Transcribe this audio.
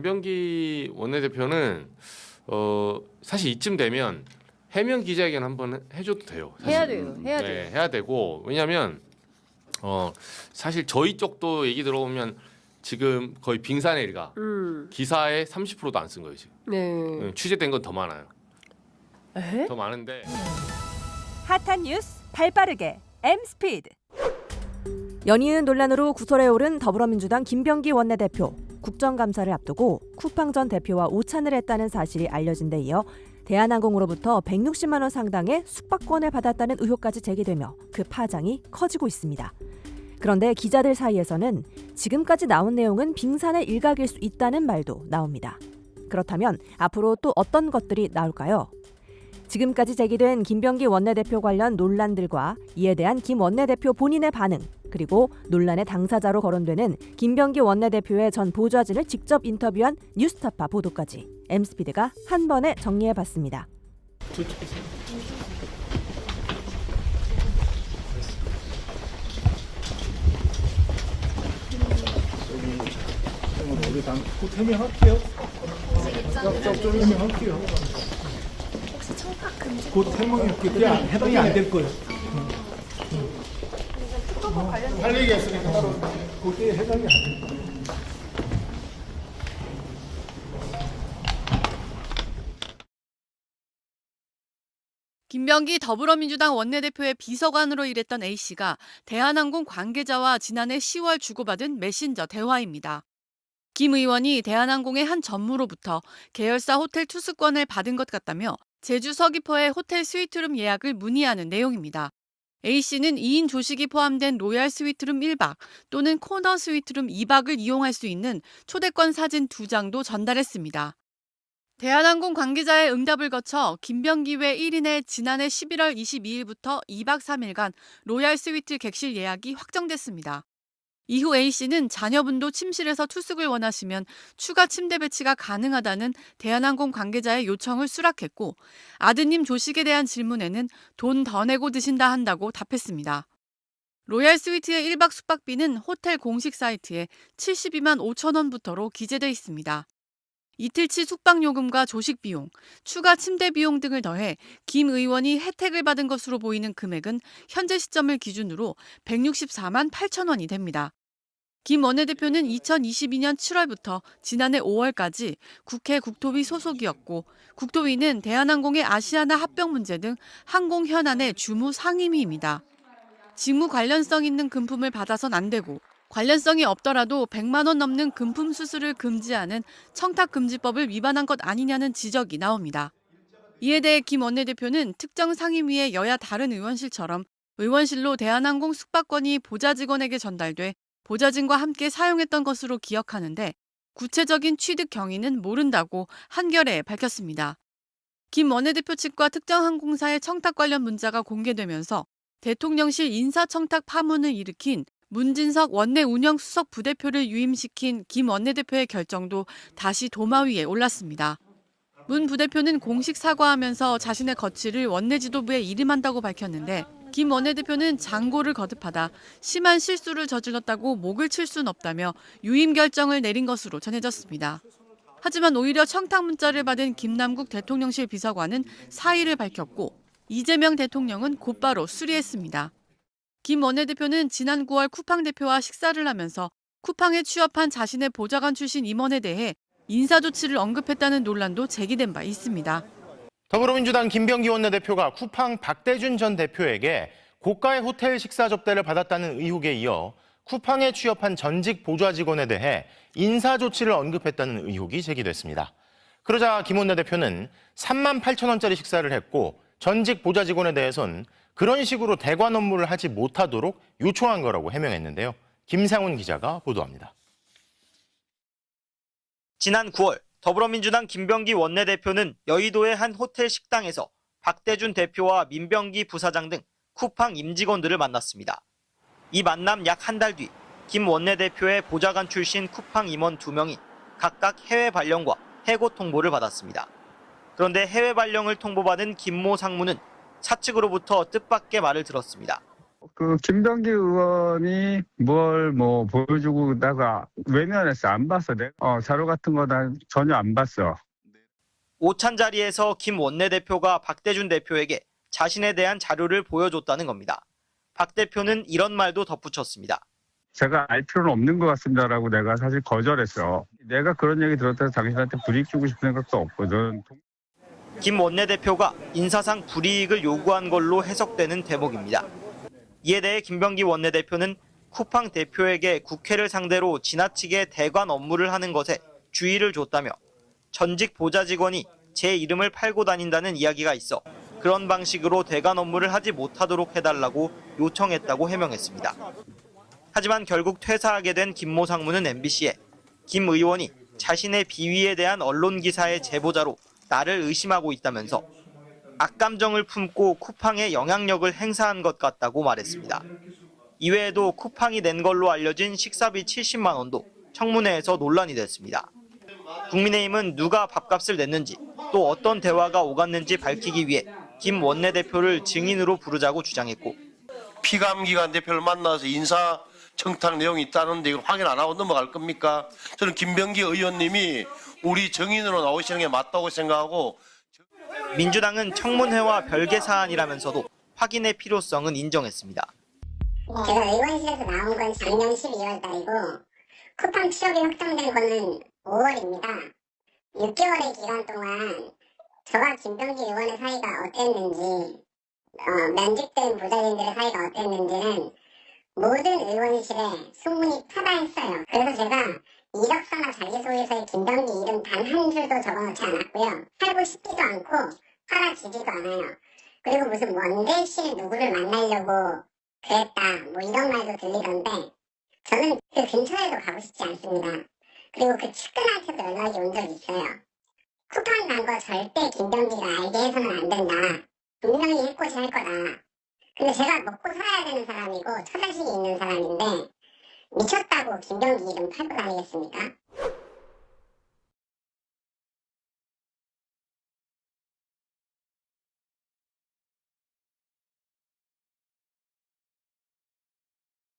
김병기 원내대표는 사실 이쯤 되면 해명 기자회견 한번 해줘도 돼요. 사실. 해야 돼요. 해야 돼요. 네, 해야 되고 왜냐하면 사실 저희 쪽도 얘기 들어보면 지금 거의 빙산의 일가 기사에 30%도 안 쓴 거예요 지금. 네. 취재된 건 더 많아요. 에? 더 많은데. 핫한 뉴스 발빠르게 M스피드. 연이은 논란으로 구설에 오른 더불어민주당 김병기 원내대표. 국정감사를 앞두고 쿠팡 전 대표와 오찬을 했다는 사실이 알려진 데 이어 대한항공으로부터 160만 원 상당의 숙박권을 받았다는 의혹까지 제기되며 그 파장이 커지고 있습니다. 그런데 기자들 사이에서는 지금까지 나온 내용은 빙산의 일각일 수 있다는 말도 나옵니다. 그렇다면 앞으로 또 어떤 것들이 나올까요? 지금까지 제기된 김병기 원내대표 관련 논란들과 이에 대한 김 원내대표 본인의 반응, 그리고 논란의 당사자로 거론되는 김병기 원내대표의 전 보좌진을 직접 인터뷰한 뉴스타파 보도까지 M스피드가 한 번에 정리해봤습니다. 우리 곧 해명할게요. 좀 해명할게요. 혹시 청탁 금지 곧 해명할게요. 해당이 안 될 거예요. 할 얘기 했으니까 따로 그게 해당이 안 될 거예요. 김병기 더불어민주당 원내대표의 비서관으로 일했던 A씨가 대한항공 관계자와 지난해 10월 주고받은 메신저 대화입니다. 김 의원이 대한항공의 한 전무로부터 계열사 호텔 투숙권을 받은 것 같다며 제주 서귀포의 호텔 스위트룸 예약을 문의하는 내용입니다. A씨는 2인 조식이 포함된 로얄 스위트룸 1박 또는 코너 스위트룸 2박을 이용할 수 있는 초대권 사진 2장도 전달했습니다. 대한항공 관계자의 응답을 거쳐 김병기 외 1인의 지난해 11월 22일부터 2박 3일간 로얄 스위트 객실 예약이 확정됐습니다. 이후 A씨는 자녀분도 침실에서 투숙을 원하시면 추가 침대 배치가 가능하다는 대한항공 관계자의 요청을 수락했고 아드님 조식에 대한 질문에는 돈 더 내고 드신다 한다고 답했습니다. 로얄 스위트의 1박 숙박비는 호텔 공식 사이트에 72만 5천 원부터로 기재돼 있습니다. 이틀치 숙박요금과 조식 비용, 추가 침대 비용 등을 더해 김 의원이 혜택을 받은 것으로 보이는 금액은 현재 시점을 기준으로 164만 8천 원이 됩니다. 김 원내대표는 2022년 7월부터 지난해 5월까지 국회 국토위 소속이었고 국토위는 대한항공의 아시아나 합병 문제 등 항공 현안의 주무 상임위입니다. 직무 관련성 있는 금품을 받아선 안 되고 관련성이 없더라도 100만 원 넘는 금품 수수를 금지하는 청탁금지법을 위반한 것 아니냐는 지적이 나옵니다. 이에 대해 김 원내대표는 특정 상임위의 여야 다른 의원실처럼 의원실로 대한항공 숙박권이 보좌 직원에게 전달돼 보좌진과 함께 사용했던 것으로 기억하는데 구체적인 취득 경위는 모른다고 한겨레에 밝혔습니다. 김 원내대표 측과 특정 항공사의 청탁 관련 문자가 공개되면서 대통령실 인사청탁 파문을 일으킨 문진석 원내 운영수석 부대표를 유임시킨 김 원내대표의 결정도 다시 도마 위에 올랐습니다. 문 부대표는 공식 사과하면서 자신의 거취를 원내 지도부에 이름한다고 밝혔는데 김 원내대표는 장고를 거듭하다 심한 실수를 저질렀다고 목을 칠 수는 없다며 유임 결정을 내린 것으로 전해졌습니다. 하지만 오히려 청탁 문자를 받은 김남국 대통령실 비서관은 사의를 밝혔고 이재명 대통령은 곧바로 수리했습니다. 김 원내대표는 지난 9월 쿠팡 대표와 식사를 하면서 쿠팡에 취업한 자신의 보좌관 출신 임원에 대해 인사조치를 언급했다는 논란도 제기된 바 있습니다. 더불어민주당 김병기 원내대표가 쿠팡 박대준 전 대표에게 고가의 호텔 식사 접대를 받았다는 의혹에 이어 쿠팡에 취업한 전직 보좌 직원에 대해 인사조치를 언급했다는 의혹이 제기됐습니다. 그러자 김 원내대표는 3만 8천 원짜리 식사를 했고 전직 보좌 직원에 대해선 그런 식으로 대관 업무를 하지 못하도록 요청한 거라고 해명했는데요. 김상훈 기자가 보도합니다. 지난 9월 더불어민주당 김병기 원내대표는 여의도의 한 호텔 식당에서 박대준 대표와 민병기 부사장 등 쿠팡 임직원들을 만났습니다. 이 만남 약 한 달 뒤 김 원내대표의 보좌관 출신 쿠팡 임원 2명이 각각 해외 발령과 해고 통보를 받았습니다. 그런데 해외 발령을 통보받은 김모 상무는 사측으로부터 뜻밖의 말을 들었습니다. 그 김병기 의원이 뭘 뭐 보여주고다가 외면했어. 안 봤어. 내가 자료 같은 거 난 전혀 안 봤어. 오찬 자리에서 김 원내대표가 박대준 대표에게 자신에 대한 자료를 보여줬다는 겁니다. 박 대표는 이런 말도 덧붙였습니다. 제가 알 필요는 없는 것 같습니다라고 내가 사실 거절했어. 내가 그런 얘기 들었다 해서 당신한테 불이익 주고 싶은 생각도 없거든. 김 원내대표가 인사상 불이익을 요구한 걸로 해석되는 대목입니다. 이에 대해 김병기 원내대표는 쿠팡 대표에게 국회를 상대로 지나치게 대관 업무를 하는 것에 주의를 줬다며 전직 보좌 직원이 제 이름을 팔고 다닌다는 이야기가 있어 그런 방식으로 대관 업무를 하지 못하도록 해달라고 요청했다고 해명했습니다. 하지만 결국 퇴사하게 된 김모 상무는 MBC에 김 의원이 자신의 비위에 대한 언론 기사의 제보자로 나를 의심하고 있다면서 악감정을 품고 쿠팡에 영향력을 행사한 것 같다고 말했습니다. 이외에도 쿠팡이 낸 걸로 알려진 식사비 70만 원도 청문회에서 논란이 됐습니다. 국민의힘은 누가 밥값을 냈는지 또 어떤 대화가 오갔는지 밝히기 위해 김 원내대표를 증인으로 부르자고 주장했고 피감기관 대표를 만나서 인사 청탁 내용이 있다는데 이걸 확인 안 하고 넘어갈 겁니까? 저는 김병기 의원님이 우리 증인으로 나오시는 게 맞다고 생각하고 민주당은 청문회와 별개 사안이라면서도 확인의 필요성은 인정했습니다. 제가 의원실에서 나온 건 작년 12월 달이고 쿠팡 취업이 확정된 거는 5월입니다. 6개월의 기간 동안 저와 김병기 의원의 사이가 어땠는지 면직된 보좌진들의 사이가 어땠는지는 모든 의원실에 소문이 파다했어요. 그래서 제가 이력서나 자기소개서에 김병기 이름 단 한 줄도 적어놓지 않았고요. 살고 싶지도 않고 팔아주지도 않아요. 그리고 무슨 원대실 누구를 만나려고 그랬다 뭐 이런 말도 들리던데 저는 그 근처에도 가고 싶지 않습니다. 그리고 그 측근한테도 연락이 온 적이 있어요. 쿠팡 간 거 절대 김병기가 알게 해서는 안 된다. 분명히 해코지 할 거다. 근데 제가 먹고 살아야 되는 사람이고 처자식이 있는 사람인데 미쳤다고 김병기 이름 팔고 다니겠습니까?